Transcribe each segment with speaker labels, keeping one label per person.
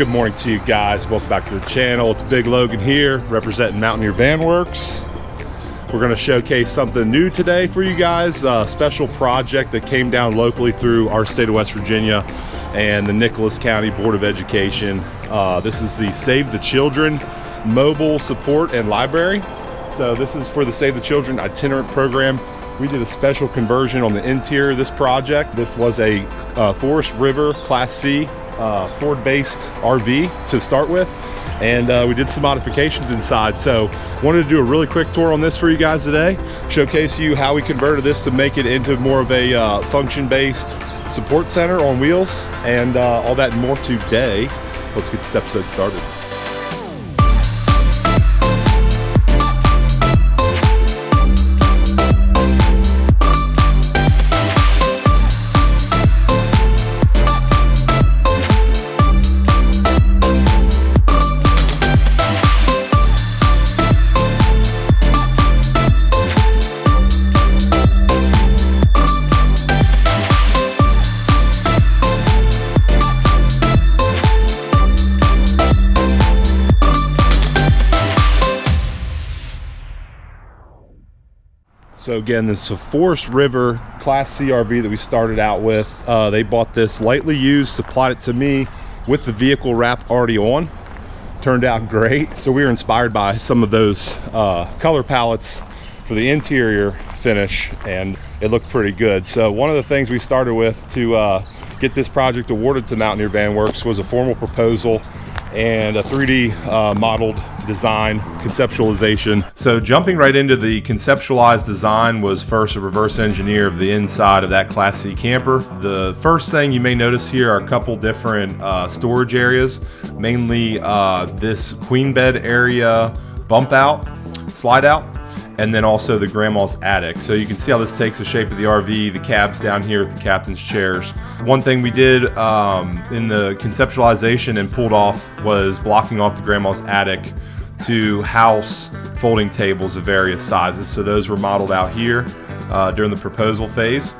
Speaker 1: Good morning to you guys. Welcome back to the channel. It's Big Logan here, representing Mountaineer Van Works. We're going to showcase something new today for you guys, a special project that came down locally through our state of West Virginia and the Nicholas County Board of Education. This is the Save the Children Mobile Support and Library. So this is for the Save the Children itinerant program. We did a special conversion on the interior of this project. This was a Forest River Class C Ford-based RV to start with, and we did some modifications inside. So wanted to do a really quick tour on this for you guys today, showcase you how we converted this to make it into more of a function-based support center on wheels, and all that and more today. Let's get this episode started. So again, this is a Forest River Class C RV that we started out with. They bought this lightly used, supplied it to me with the vehicle wrap already on. Turned out great. So we were inspired by some of those color palettes for the interior finish, and it looked pretty good. So one of the things we started with to get this project awarded to Mountaineer Van Works was a formal proposal and a 3D modeled design conceptualization. So jumping right into the conceptualized design was first a reverse engineer of the inside of that Class C camper. The first thing you may notice here are a couple different storage areas, mainly this queen bed area, bump out, slide out, and then also the grandma's attic. So you can see how this takes the shape of the RV, the cabs down here with the captain's chairs. One thing we did in the conceptualization and pulled off was blocking off the grandma's attic to house folding tables of various sizes. So those were modeled out here during the proposal phase.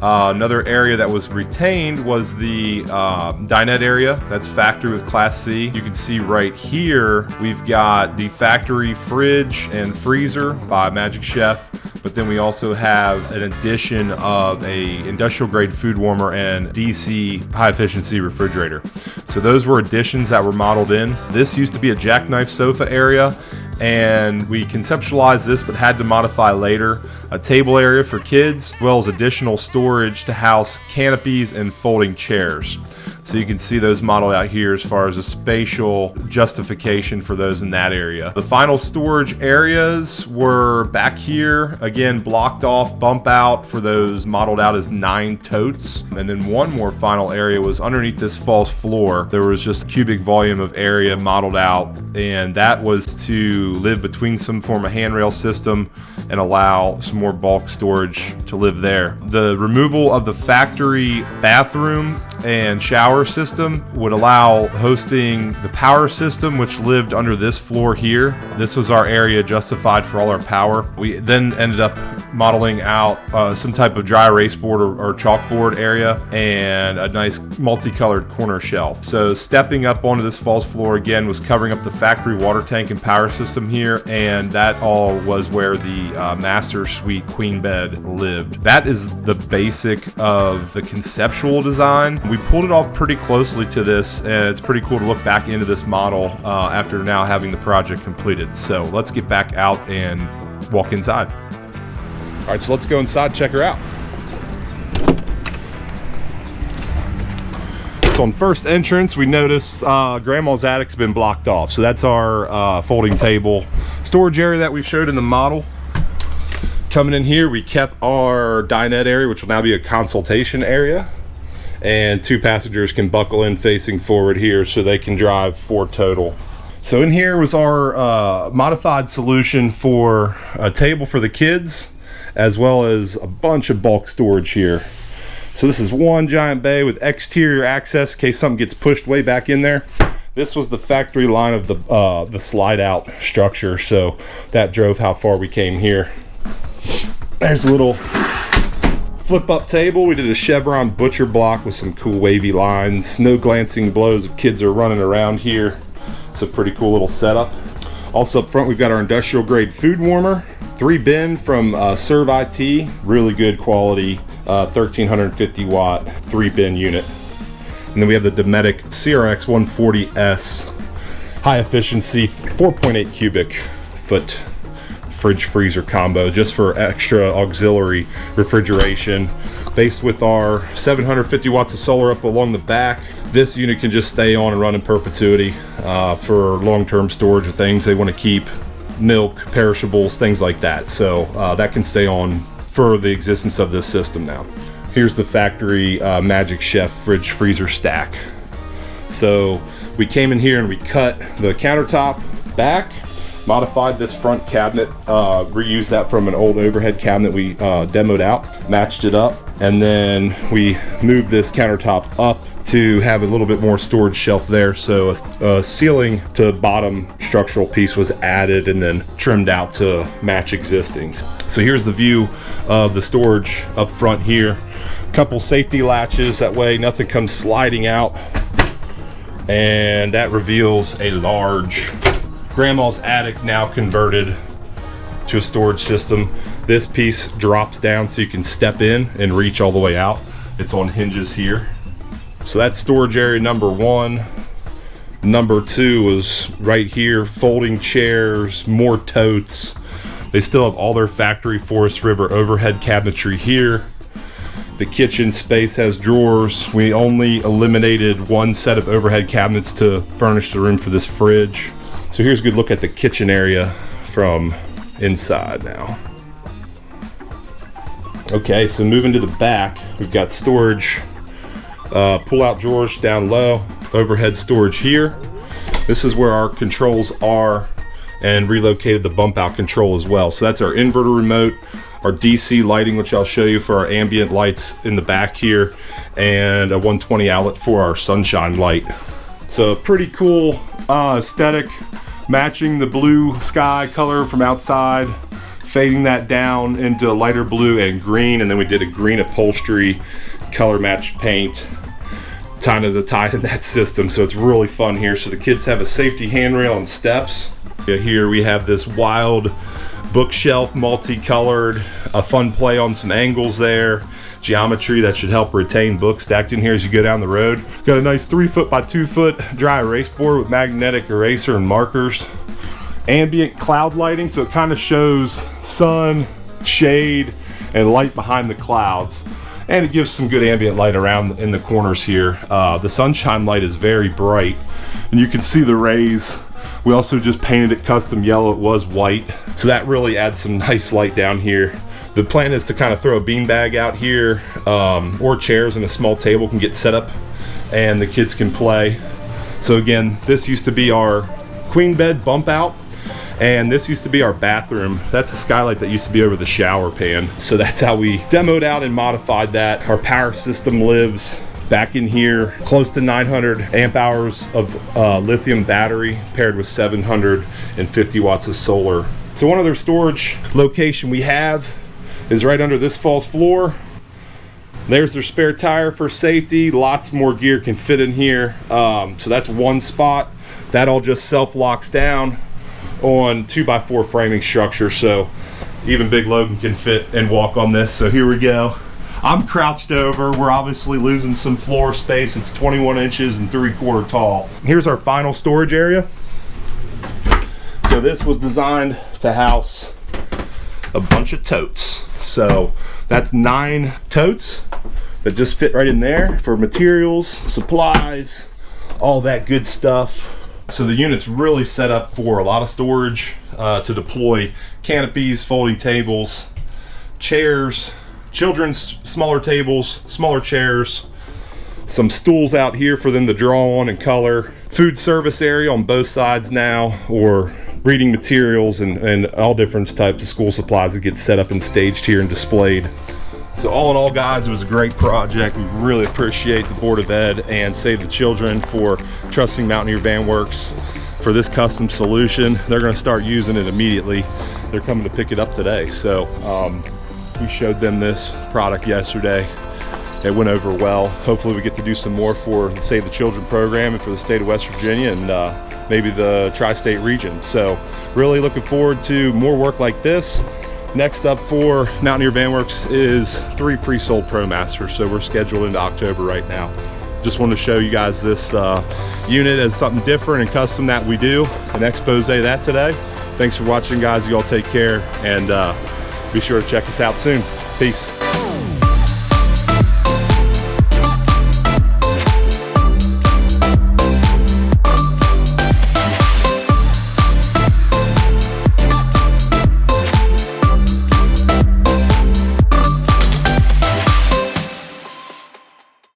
Speaker 1: Another area that was retained was the dinette area. That's factory with Class C. You can see right here we've got the factory fridge and freezer by Magic Chef, but then we also have an addition of a industrial grade food warmer and DC high efficiency refrigerator. So those were additions that were modeled in. This used to be a jackknife sofa area, and we conceptualized this but had to modify later. A table area for kids, as well as additional storage to house canopies and folding chairs. So you can see those modeled out here as far as a spatial justification for those in that area. The final storage areas were back here, again blocked off, bump out for those modeled out as 9 totes. And then one more final area was underneath this false floor. There was just a cubic volume of area modeled out, and that was to live between some form of handrail system and allow some more bulk storage to live there. The removal of the factory bathroom and shower system would allow hosting the power system, which lived under this floor here. This was our area justified for all our power. We then ended up modeling out some type of dry erase board or chalkboard area and a nice multicolored corner shelf. So stepping up onto this false floor again was covering up the factory water tank and power system here, and that all was where the master suite queen bed lived. That is the basic of the conceptual design. We pulled it off pretty closely to this, and it's pretty cool to look back into this model after now having the project completed. So let's get back out and walk inside. All right, so let's go inside, check her out. So on first entrance, we notice grandma's attic's been blocked off. So that's our folding table storage area that we showed in the model. Coming in here, we kept our dinette area, which will now be a consultation area. And 2 passengers can buckle in facing forward here so they can drive 4 total. So in here was our modified solution for a table for the kids, as well as a bunch of bulk storage here. So this is one giant bay with exterior access in case something gets pushed way back in there. This was the factory line of the slide out structure, so that drove how far we came here. There's a little Flip up table, we did a chevron butcher block with some cool wavy lines. No glancing blows if kids are running around here. It's a pretty cool little setup. Also up front, we've got our industrial grade food warmer. 3-bin from Serve IT, really good quality, 1350 watt 3-bin unit. And then we have the Dometic CRX 140S, high efficiency 4.8 cubic foot fridge freezer combo, just for extra auxiliary refrigeration. Based with our 750 watts of solar up along the back, this unit can just stay on and run in perpetuity for long-term storage of things they want to keep, milk, perishables, things like that. So that can stay on for the existence of this system now. Here's the factory Magic Chef fridge freezer stack. So we came in here and we cut the countertop back, modified this front cabinet, reused that from an old overhead cabinet we demoed out, matched it up, and then we moved this countertop up to have a little bit more storage shelf there. So a ceiling to bottom structural piece was added and then trimmed out to match existing. So here's the view of the storage up front here. Couple safety latches, that way nothing comes sliding out. And that reveals a large grandma's attic, now converted to a storage system. This piece drops down so you can step in and reach all the way out. It's on hinges here. So that's storage area number 1. Number 2 was right here, folding chairs, more totes. They still have all their factory Forest River overhead cabinetry here. The kitchen space has drawers. We only eliminated one set of overhead cabinets to furnish the room for this fridge. So here's a good look at the kitchen area from inside now. Okay, so moving to the back, we've got storage, pull-out drawers down low, overhead storage here. This is where our controls are, and relocated the bump-out control as well. So that's our inverter remote, our DC lighting, which I'll show you for our ambient lights in the back here, and a 120 outlet for our sunshine light. So pretty cool aesthetic, matching the blue sky color from outside, fading that down into lighter blue and green, and then we did a green upholstery color match paint kind of to tie in that system. So it's really fun here. So the kids have a safety handrail and steps. Here we have this wild bookshelf, multicolored, a fun play on some angles there, geometry that should help retain books stacked in here as you go down the road. Got a nice 3 foot by 2 foot dry erase board with magnetic eraser and markers. Ambient cloud lighting, so it kind of shows sun, shade, and light behind the clouds. And it gives some good ambient light around in the corners here. The sunshine light is very bright, and you can see the rays. We also just painted it custom yellow. It was white, so that really adds some nice light down here. The plan is to kind of throw a beanbag out here, or chairs and a small table can get set up, and the kids can play. So again, this used to be our queen bed bump out, and this used to be our bathroom. That's the skylight that used to be over the shower pan. So that's how we demoed out and modified that. Our power system lives back in here, close to 900 amp hours of lithium battery paired with 750 watts of solar. So one other storage location we have is right under this false floor. There's their spare tire for safety. Lots more gear can fit in here. So that's one spot. That all just self-locks down on 2x4 framing structure, so even Big Logan can fit and walk on this. So here we go. I'm crouched over. We're obviously losing some floor space. It's 21 inches and 3/4 tall. Here's our final storage area. So this was designed to house a bunch of totes. So that's 9 totes that just fit right in there for materials, supplies, all that good stuff. So the unit's really set up for a lot of storage, to deploy canopies, folding tables, chairs, children's smaller tables, smaller chairs, some stools out here for them to draw on and color, food service area on both sides now, or reading materials and all different types of school supplies that get set up and staged here and displayed. So all in all, guys, it was a great project. We really appreciate the Board of Ed and Save the Children for trusting Mountaineer Van Works for this custom solution. They're going to start using it immediately. They're coming to pick it up today. So We showed them this product yesterday. It went over well. Hopefully we get to do some more for the Save the Children program and for the state of West Virginia and maybe the tri-state region. So really looking forward to more work like this. Next up for Mountaineer Van Works is 3 pre-sold ProMasters. So we're scheduled into October right now. Just wanted to show you guys this unit as something different and custom that we do, and expose that today. Thanks for watching, guys. You all take care, and be sure to check us out soon. Peace.